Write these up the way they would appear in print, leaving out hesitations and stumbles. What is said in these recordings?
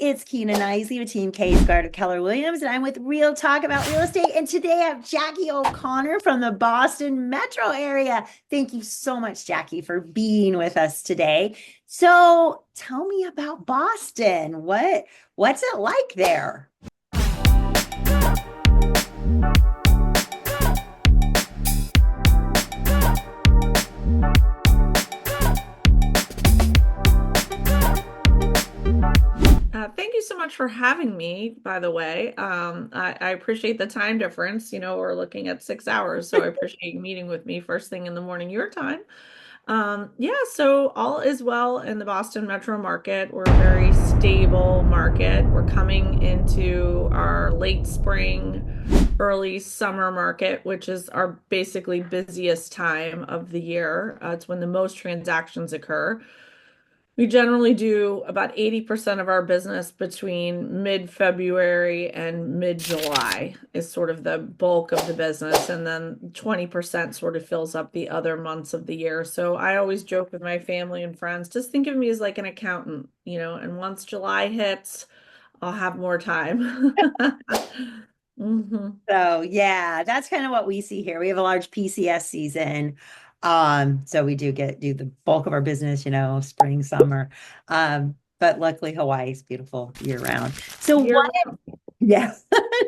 It's Kina Knisley with Team K Squared of Keller Williams, and I'm with Real Talk about Real Estate. And today I have Jackie O'Connor from the Boston metro area. Thank you so much, Jackie, for being with us today. So tell me about Boston. What's it like there? Thank you so much for having me, by the way. I appreciate the time difference. We're looking at 6 hours, so I appreciate you meeting with me first thing in the morning, your time. Yeah, so all is well in the Boston metro market. We're a very stable market. We're coming into our late spring, early summer market, which is our basically busiest time of the year. It's when the most transactions occur. We generally do about 80% of our business between mid-February and mid-July is sort of the bulk of the business. And then 20% sort of fills up the other months of the year. So I always joke with my family and friends, just think of me as like an accountant, and once July hits, I'll have more time. hmm So yeah, that's kind of what we see here. We have a large PCS season. So we do the bulk of our business, spring, summer. But luckily Hawaii is beautiful year round. So Year what, yeah,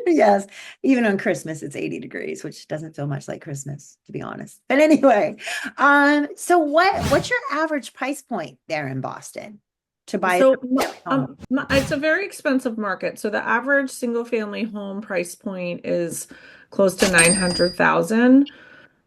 yes, even on Christmas it's 80 degrees, which doesn't feel much like Christmas, to be honest. But anyway, so what's your average price point there in Boston to buy a So, home? it's a very expensive market. So the average single family home price point is close to 900,000.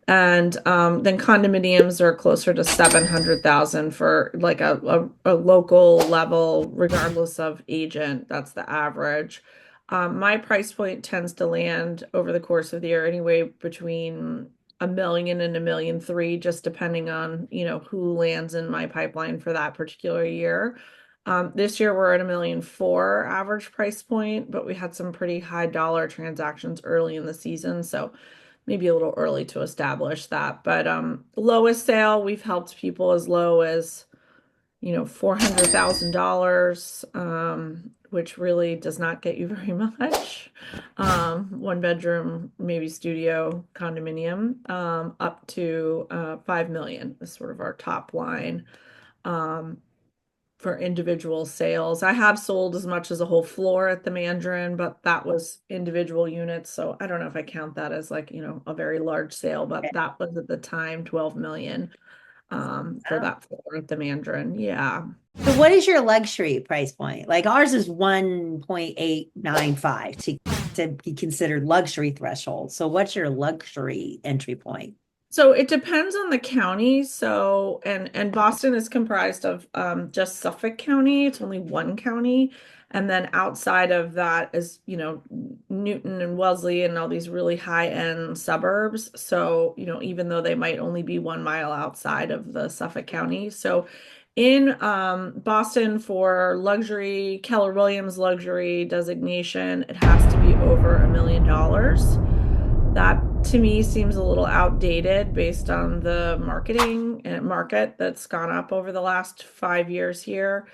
And then condominiums are closer to 700,000 for like a local level, regardless of agent. That's the average. My price point tends to land over the course of the year anyway between 1 million and 1.3 million, just depending on, who lands in my pipeline for that particular year. This year we're at 1.4 million average price point, but we had some pretty high dollar transactions early in the season, so maybe a little early to establish that. But lowest sale, we've helped people as low as, $400,000, which really does not get you very much. One bedroom, maybe studio condominium, up to 5 million is sort of our top line. Um, for individual sales. I have sold as much as a whole floor at the Mandarin, but that was individual units. So I don't know if I count that as like, a very large sale, but that was at the time 12 million for Oh. that floor at the Mandarin. Yeah. So what is your luxury price point? Like ours is 1.895 to be considered luxury threshold. So what's your luxury entry point? So it depends on the county. So and Boston is comprised of just Suffolk County. It's only one county. And then outside of that is, Newton and Wellesley and all these really high-end suburbs. So, even though they might only be 1 mile outside of the Suffolk County. So in Boston for luxury, Keller Williams luxury designation, it has to be over $1 million. That to me seems a little outdated based on the marketing and market that's gone up over the last 5 years here.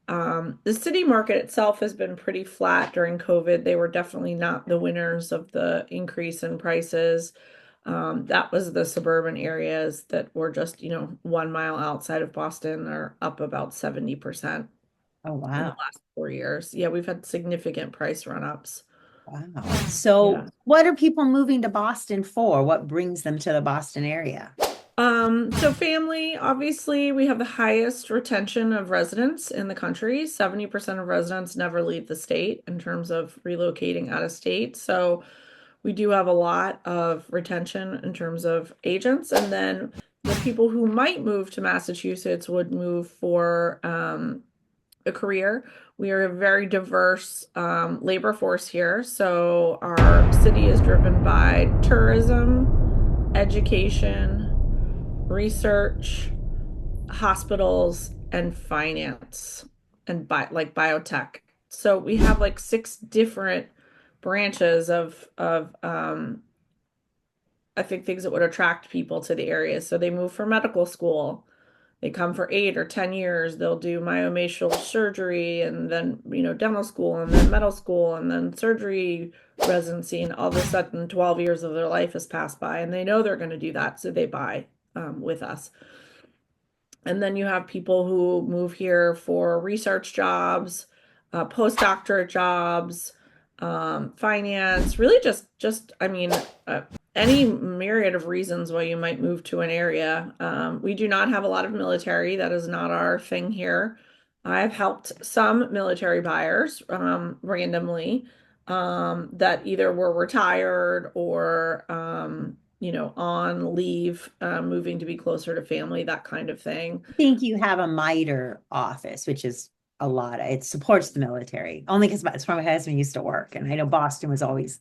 The city market itself has been pretty flat during COVID. They were definitely not the winners of the increase in prices. That was the suburban areas that were just, 1 mile outside of Boston are up about 70% Oh, in the wow. last 4 years. Yeah, we've had significant price run-ups. Wow. So Yeah. what are people moving to Boston for? What brings them to the Boston area? So family, obviously, we have the highest retention of residents in the country. 70% of residents never leave the state in terms of relocating out of state. So we do have a lot of retention in terms of agents. And then the people who might move to Massachusetts would move for a career. We are a very diverse labor force here. So our city is driven by tourism, education, research, hospitals, and finance and like biotech. So we have like six different branches of I think things that would attract people to the area. So they move for medical school. They come for 8 or 10 years. They'll do myomacial surgery and then, dental school and then medical school and then surgery residency. And all of a sudden, 12 years of their life has passed by and they know they're going to do that. So they buy with us. And then you have people who move here for research jobs, postdoctorate jobs, finance, really I mean, any myriad of reasons why you might move to an area. We do not have a lot of military. That is not our thing here. I've helped some military buyers randomly that either were retired or on leave, moving to be closer to family, that kind of thing. I think you have a MITRE office, which is a lot. It supports the military only because it's where my husband used to work. And I know Boston was always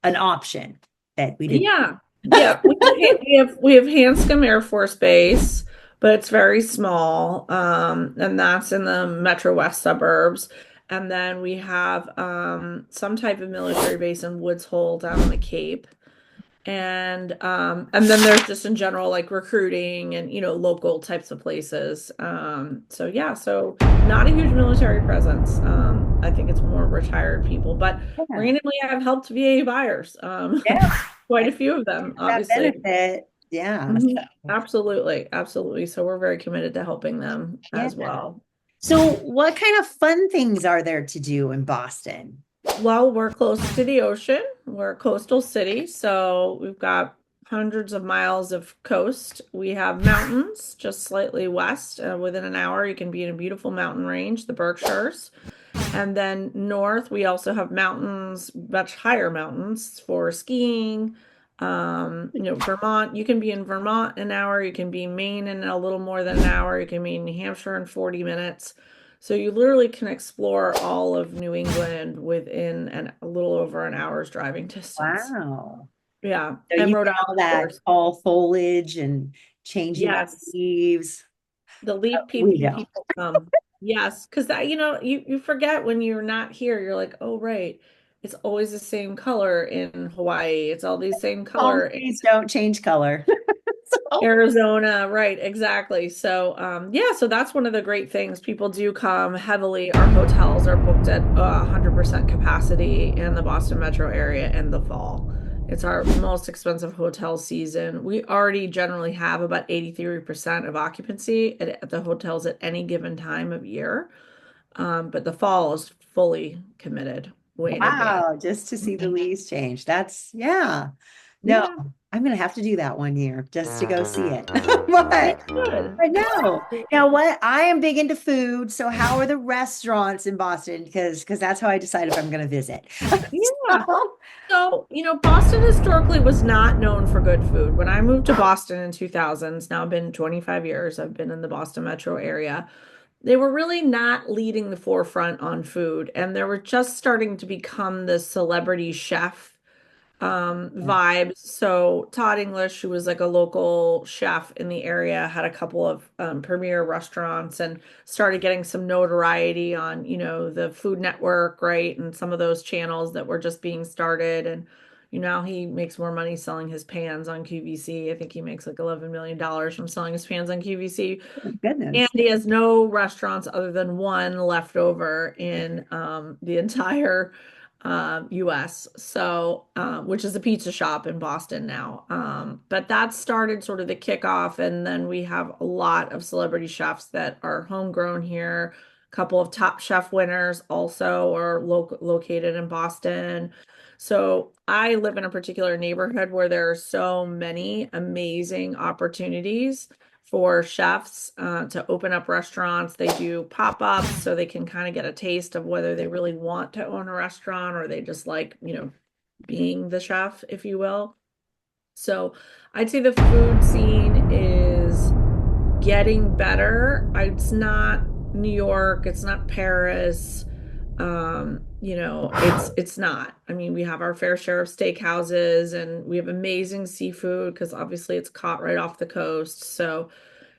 an option that we didn't. Yeah, yeah. We have Hanscom Air Force Base, but it's very small, and that's in the Metro West suburbs. And then we have some type of military base in Woods Hole down on the Cape. And then there's just in general like recruiting and local types of places. So yeah, so not a huge military presence. I think it's more retired people, but Yeah. randomly I've helped VA buyers. Yeah. Quite a few of them, That obviously. benefit. Yeah. Mhm. Absolutely, absolutely. So we're very committed to helping them Yeah. as well. So what kind of fun things are there to do in Boston? Well, we're close to the ocean. We're a coastal city, so we've got hundreds of miles of coast. We have mountains just slightly west. Within an hour, you can be in a beautiful mountain range, the Berkshires. And then north, we also have mountains, much higher mountains for skiing. Vermont, you can be in Vermont in an hour. You can be in Maine in a little more than an hour. You can be in New Hampshire in 40 minutes. So you literally can explore all of New England within a little over an hour's driving distance. Wow. Yeah. So And you Rhode get Island, all of that course. fall foliage and changing of Yes. leaves. The leaf We peeping don't. people come. Yes, because that, you forget when you're not here. You're like, oh, right. It's always the same color in Hawaii. It's all the same Palm color in trees don't change color. So, Arizona. Right, exactly. So, yeah, so that's one of the great things. People do come heavily. Our hotels are booked at 100% capacity in the Boston metro area in the fall. It's our most expensive hotel season. We already generally have about 83% of occupancy at the hotels at any given time of year. But the fall is fully committed way in advance. wow, just to see the leaves change. That's, yeah. No, Yeah, I'm gonna have to do that one year just to go see it. you But could. I know. Now what? I am big into food. So how are the restaurants in Boston? Because that's how I decide if I'm gonna visit. Yeah. So, So, Boston historically was not known for good food. When I moved to Boston in 2000, it's now been 25 years, I've been in the Boston metro area. They were really not leading the forefront on food, and they were just starting to become the celebrity chef vibes. So Todd English, who was like a local chef in the area, had a couple of premier restaurants and started getting some notoriety on, the Food Network, right? And some of those channels that were just being started. And now he makes more money selling his pans on QVC. I think he makes like $11 million from selling his pans on QVC. And goodness. he has no restaurants other than one left over in the entire US. So, which is a pizza shop in Boston now. But that started sort of the kickoff. And then we have a lot of celebrity chefs that are homegrown here. A couple of Top Chef winners also are located in Boston. So I live in a particular neighborhood where there are so many amazing opportunities for chefs to open up restaurants. They do pop-ups so they can kind of get a taste of whether they really want to own a restaurant or they just like, being the chef, if you will. So I'd say the food scene is getting better. It's not New York, it's not Paris. It's not. I mean, we have our fair share of steakhouses and we have amazing seafood because obviously it's caught right off the coast. So,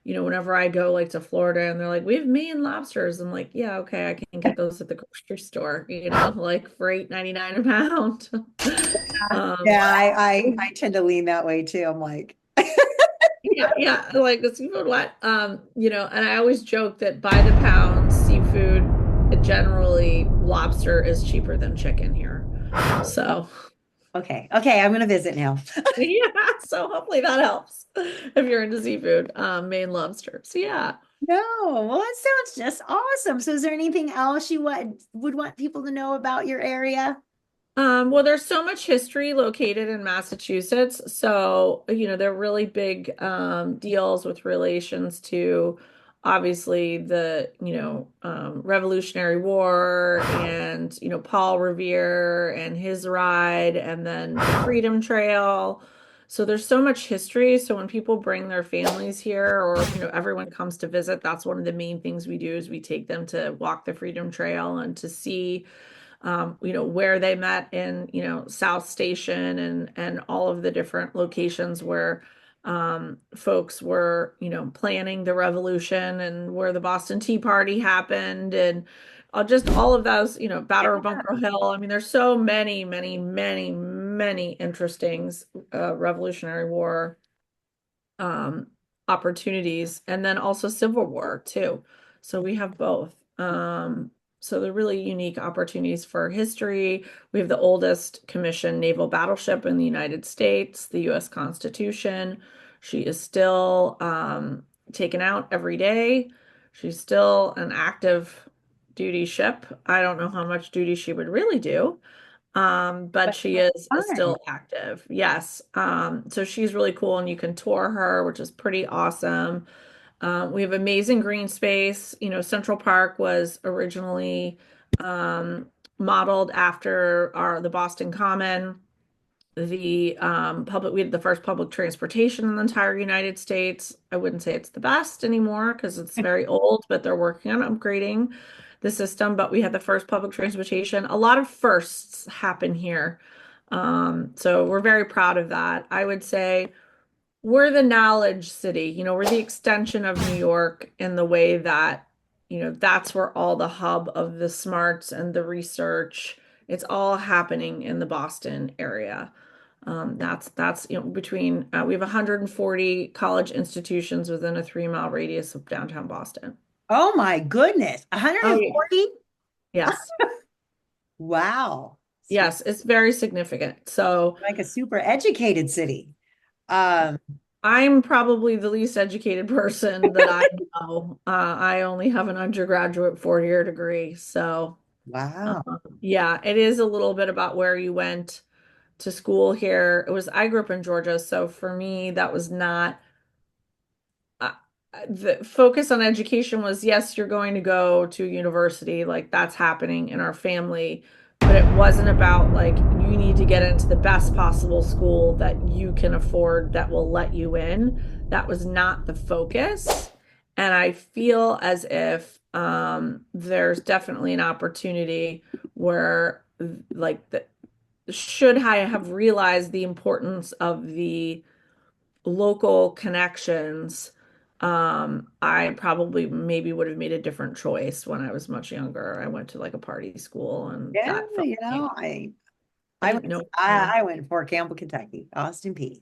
whenever I go like to Florida and they're like, we have Maine lobsters, I'm like, yeah, okay, I can get those at the grocery store, like for $8.99 a pound. Yeah, Um, I tend to lean that way too. I'm like, Yeah, yeah, I like the seafood what? And I always joke that by the pound, seafood, generally lobster is cheaper than chicken here. So, Okay. Okay. I'm gonna visit now. yeah, so hopefully that helps if you're into seafood, Maine lobster. So yeah. No, well, that sounds just awesome. So, is there anything else you would want people to know about your area? Well, there's so much history located in Massachusetts. So, there are really big deals with relations to obviously the, Revolutionary War and, Paul Revere and his ride and then the Freedom Trail. So there's so much history. So when people bring their families here or, everyone comes to visit, that's one of the main things we do is we take them to walk the Freedom Trail and to see where they met in, South Station and all of the different locations where folks were, planning the revolution and where the Boston Tea Party happened and just all of those, Battle of Bunker Hill. I mean, there's so many, many, many, many interesting Revolutionary War um, opportunities, and then also Civil War too. So we have both. So they're really unique opportunities for history. We have the oldest commissioned naval battleship in the United States, the U.S. Constitution. She is still taken out every day. She's still an active duty ship. I don't know how much duty she would really do, but But she that's is fun. still active. Yes. So she's really cool and you can tour her, which is pretty awesome. We have amazing green space. Central Park was originally modeled after the Boston Common. We had the first public transportation in the entire United States. I wouldn't say it's the best anymore because it's very old, but they're working on upgrading the system. But we had the first public transportation. A lot of firsts happen here. So we're very proud of that. I would say we're the knowledge city. We're the extension of New York in the way that, that's where all the hub of the smarts and the research, it's all happening in the Boston area. That's between we have 140 college institutions within a 3-mile radius of downtown Boston. Oh my goodness. Oh yeah. 140? Yes. Wow. So Yes, it's very significant. So like a super educated city. Um, I'm probably the least educated person that I know. I only have an undergraduate 4-year degree. So, wow. yeah, it is a little bit about where you went to school here. I grew up in Georgia. So for me, that was not uh, the focus on education was yes, you're going to go to university, like that's happening in our family, but it wasn't about like you need to get into the best possible school that you can afford that will let you in. That was not the focus. And I feel as if there's definitely an opportunity where like should I have realized the importance of the local connections, I probably maybe would have made a different choice when I was much younger. I went to like a party school and Yeah, that felt like I I didn't went know. I went to Fort Campbell, Kentucky, Austin P.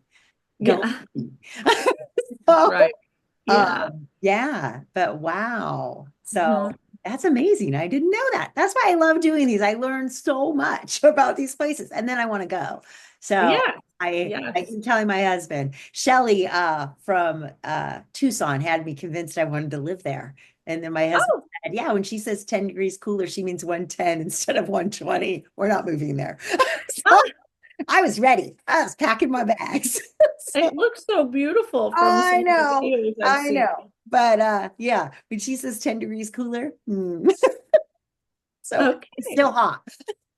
Go. Yeah, So, right. Yeah. yeah, but wow. So Mhm. that's amazing. I didn't know that. That's why I love doing these. I learned so much about these places and then I want to go. So Yeah. I Yes. keep telling my husband, Shelly from Tucson had me convinced I wanted to live there. And then my husband Oh, said, yeah, when she says 10 degrees cooler, she means 110 instead of 120. We're not moving there. So ah, I was ready. I was packing my bags. So it looks so beautiful from I some of the know, videos I've I seen. know. But yeah, when she says 10 degrees cooler, so it's Okay. still hot.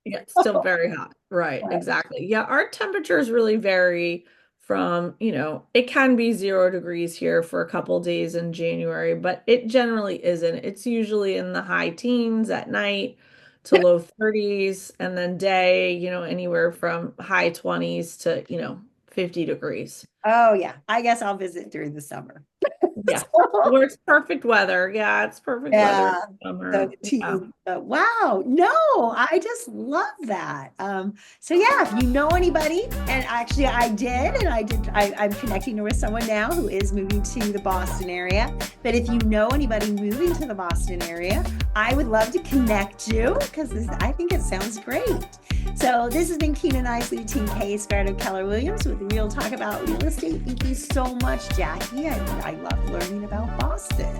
Yeah, it's still very hot. Right, But exactly. Yeah, our temperatures really vary from, it can be 0 degrees here for a couple days in January, but it generally isn't. It's usually in the high teens at night to low 30s, and then day, anywhere from high 20s to, 50 degrees. oh yeah, I guess I'll visit during the summer. Yeah. So, Where it's perfect weather. Yeah, it's perfect weather in yeah. the So summer. the Yeah. team, but wow, no, I just love that. So yeah, if you know anybody, and actually I'm connecting with someone now who is moving to the Boston area. But if you know anybody moving to the Boston area, I would love to connect you because I think it sounds great. So this has been Kina Knisley, Team K Squared of Keller Williams with Real Talk about Real Estate. Thank you so much, Jackie. I love learning about Boston.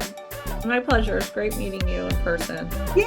My pleasure. It's great meeting you in person. Yeah.